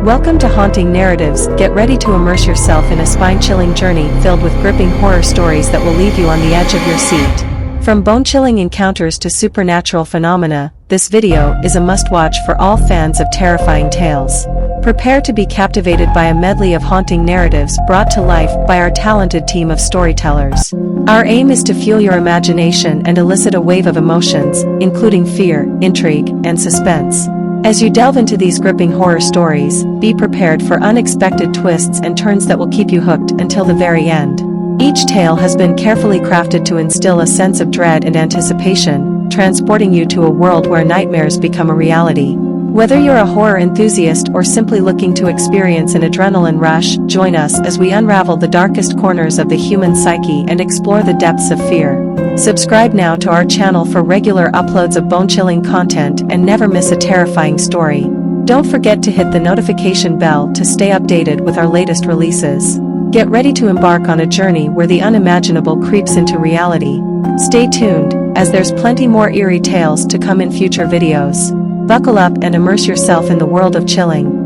Welcome to Haunting Narratives. Get ready to immerse yourself in a spine-chilling journey filled with gripping horror stories that will leave you on the edge of your seat. From bone-chilling encounters to supernatural phenomena, this video is a must-watch for all fans of terrifying tales. Prepare to be captivated by a medley of haunting narratives brought to life by our talented team of storytellers. Our aim is to fuel your imagination and elicit a wave of emotions, including fear, intrigue, and suspense. As you delve into these gripping horror stories, be prepared for unexpected twists and turns that will keep you hooked until the very end. Each tale has been carefully crafted to instill a sense of dread and anticipation, transporting you to a world where nightmares become a reality. Whether you're a horror enthusiast or simply looking to experience an adrenaline rush, join us as we unravel the darkest corners of the human psyche and explore the depths of fear. Subscribe now to our channel for regular uploads of bone-chilling content and never miss a terrifying story. Don't forget to hit the notification bell to stay updated with our latest releases. Get ready to embark on a journey where the unimaginable creeps into reality. Stay tuned, as there's plenty more eerie tales to come in future videos. Buckle up and immerse yourself in the world of chilling.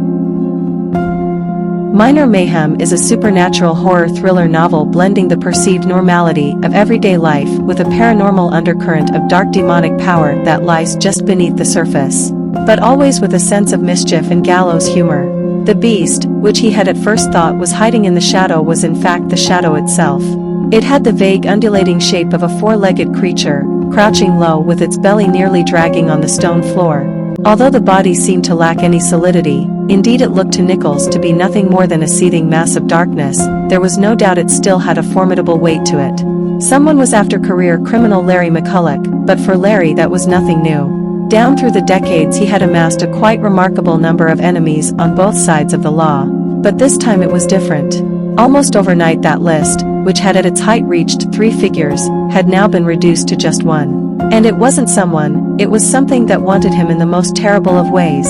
Mayhem is a supernatural horror thriller novel blending the perceived normality of everyday life with a paranormal undercurrent of dark demonic power that lies just beneath the surface. But always with a sense of mischief and gallows humor. The beast, which he had at first thought was hiding in the shadow, was in fact the shadow itself. It had the vague undulating shape of a four-legged creature, crouching low with its belly nearly dragging on the stone floor. Although the body seemed to lack any solidity, indeed it looked to Nichols to be nothing more than a seething mass of darkness, there was no doubt it still had a formidable weight to it. Someone was after career criminal Larry McCulloch, but for Larry that was nothing new. Down through the decades he had amassed a quite remarkable number of enemies on both sides of the law. But this time it was different. Almost overnight that list, which had at its height reached 3 figures, had now been reduced to just 1. And it wasn't someone, it was something that wanted him in the most terrible of ways.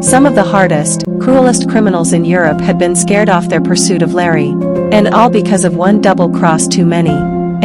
Some of the hardest, cruelest criminals in Europe had been scared off their pursuit of Larry. And all because of one double cross too many.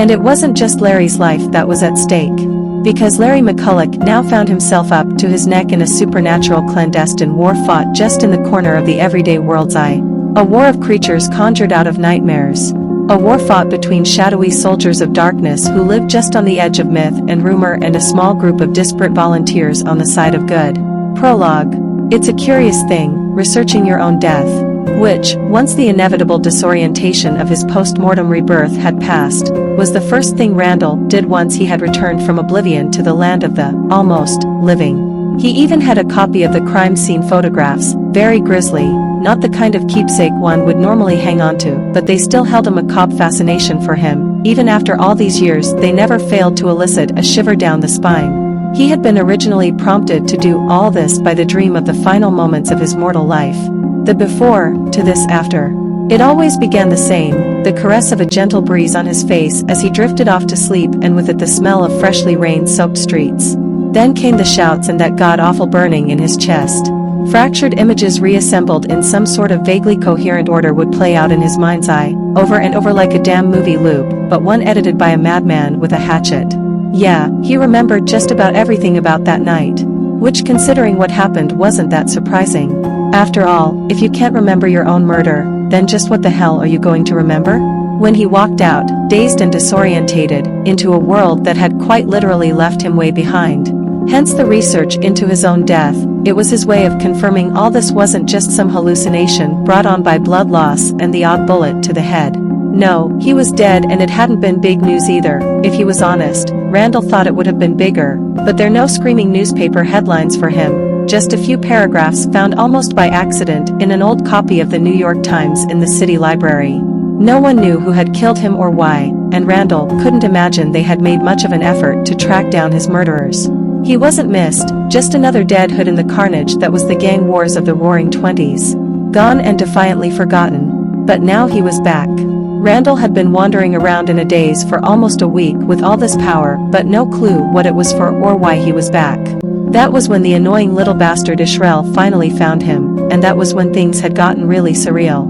And it wasn't just Larry's life that was at stake. Because Larry McCulloch now found himself up to his neck in a supernatural clandestine war fought just in the corner of the everyday world's eye. A war of creatures conjured out of nightmares. A war fought between shadowy soldiers of darkness who lived just on the edge of myth and rumor and a small group of disparate volunteers on the side of good. Prologue. It's a curious thing, researching your own death. Which, once the inevitable disorientation of his post-mortem rebirth had passed, was the first thing Randall did once he had returned from oblivion to the land of the almost living. He even had a copy of the crime scene photographs, very grisly, not the kind of keepsake one would normally hang on to, but they still held a macabre fascination for him. Even after all these years they never failed to elicit a shiver down the spine. He had been originally prompted to do all this by the dream of the final moments of his mortal life. The before, to this after. It always began the same, the caress of a gentle breeze on his face as he drifted off to sleep, and with it the smell of freshly rain-soaked streets. Then came the shouts and that god-awful burning in his chest. Fractured images reassembled in some sort of vaguely coherent order would play out in his mind's eye, over and over like a damn movie loop, but one edited by a madman with a hatchet. Yeah, he remembered just about everything about that night. Which, considering what happened, wasn't that surprising. After all, if you can't remember your own murder, then just what the hell are you going to remember? When he walked out, dazed and disorientated, into a world that had quite literally left him way behind. Hence the research into his own death. It was his way of confirming all this wasn't just some hallucination brought on by blood loss and the odd bullet to the head. No, he was dead, and it hadn't been big news either. If he was honest, Randall thought it would have been bigger, but there are no screaming newspaper headlines for him. Just a few paragraphs found almost by accident in an old copy of the New York Times in the city library. No one knew who had killed him or why, and Randall couldn't imagine they had made much of an effort to track down his murderers. He wasn't missed, just another dead hood in the carnage that was the gang wars of the roaring 20s. Gone and defiantly forgotten. But now he was back. Randall had been wandering around in a daze for almost a week with all this power, but no clue what it was for or why he was back. That was when the annoying little bastard Israel finally found him, and that was when things had gotten really surreal.